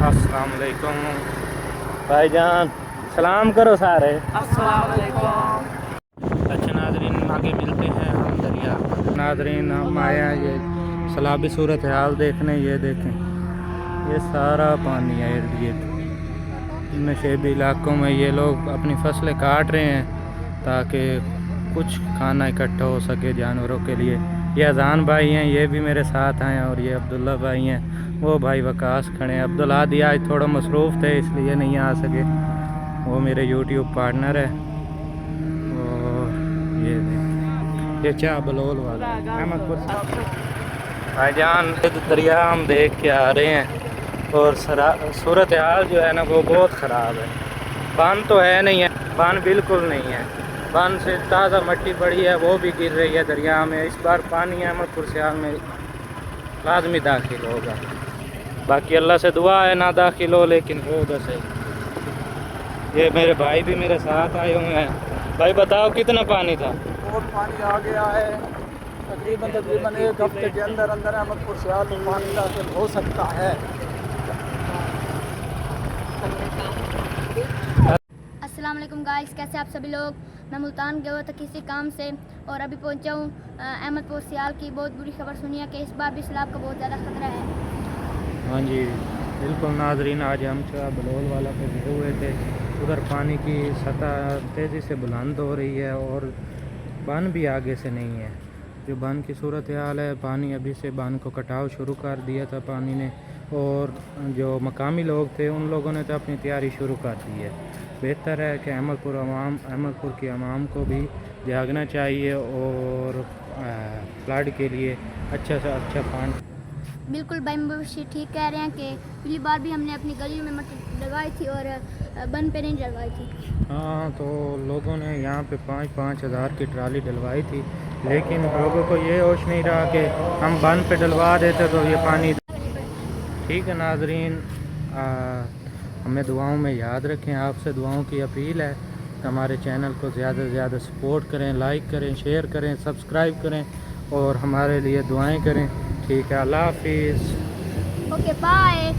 अस्सलाम वालेकुम भाईजान, सलाम करो सारे। अस्सलाम वालेकुम। अच्छा नाजरीन, आगे मिलते हैं हम दरिया। नाजरीन, हम आए हैं ये सैलाबी सूरत हाल देखने। ये देखें, ये सारा पानी है इर्द गिर्द। नशेबी इलाकों में ये लोग अपनी फसलें काट रहे हैं ताकि कुछ खाना इकट्ठा हो सके जानवरों के लिए। ये अजान भाई हैं, ये भी मेरे साथ आए हैं, और ये अब्दुल्ला भाई हैं, वो भाई वकास खड़े हैं। अब्दुल्ला दिया आज थोड़ा मसरूफ़ थे इसलिए नहीं आ सके, वो मेरे यूट्यूब पार्टनर है। और ये चाह बलोल वाला अहमदपुर भाईजान, दरिया हम देख के आ रहे हैं और सूरत हाल जो है ना वो बहुत ख़राब है। बांध तो है नहीं है, बांध बिल्कुल नहीं है। बांध से ताज़ा मिट्टी पड़ी है, वो भी गिर रही है दरिया में। इस बार पानी अहमदपुर सियाल में लाजमी दाखिल होगा। बाकी अल्लाह से दुआ है ना दाखिल हो, लेकिन हो उधर से। ये मेरे भाई भी मेरे साथ आए हुए हैं। भाई बताओ कितना पानी था? बहुत पानी आ गया है। तकरीबन एक हफ्ते के अंदर अंदर अहमदपुर सियाल में पानी दाखिल हो सकता है। अस्सलाम वालेकुम गाइस, कैसे आप सभी लोग। मैं मुल्तान गया हुआ था किसी काम से और अभी पहुंचा हूँ अहमदपुर सियाल की। बहुत बुरी खबर सुनी है कि इस बार भी सैलाब का बहुत ज़्यादा खतरा है। हाँ जी बिल्कुल नाजरीन, आज हम चाह बलोल वाला पे गए हुए थे। उधर पानी की सतह तेज़ी से बुलंद हो रही है और बांध भी आगे से नहीं है। जो बांध की सूरत हाल है, पानी अभी से बांध को कटाव शुरू कर दिया था पानी ने, और जो मकामी लोग थे उन लोगों ने तो अपनी तैयारी शुरू कर दी है। बेहतर है कि अहमदपुर की आवाम को भी जागना चाहिए और फ्लड के लिए अच्छा से अच्छा फंड। बिल्कुल भाई मुबशी ठीक कह रहे हैं कि पिछली बार भी हमने अपनी गली में मट्टी डलवाई थी और बन पे नहीं डलवाई थी। हाँ, तो लोगों ने यहाँ पे 5-5 हज़ार की ट्राली डलवाई थी, लेकिन लोगों को ये होश नहीं रहा कि हम बन पे डलवा देते तो ये पानी। ठीक है नाजरीन, हमें दुआओं में याद रखें। आपसे दुआओं की अपील है, हमारे चैनल को ज़्यादा से ज़्यादा सपोर्ट करें, लाइक करें, शेयर करें, सब्सक्राइब करें और हमारे लिए दुआएं करें। ठीक है, अल्लाह हाफिज़। Okay bye.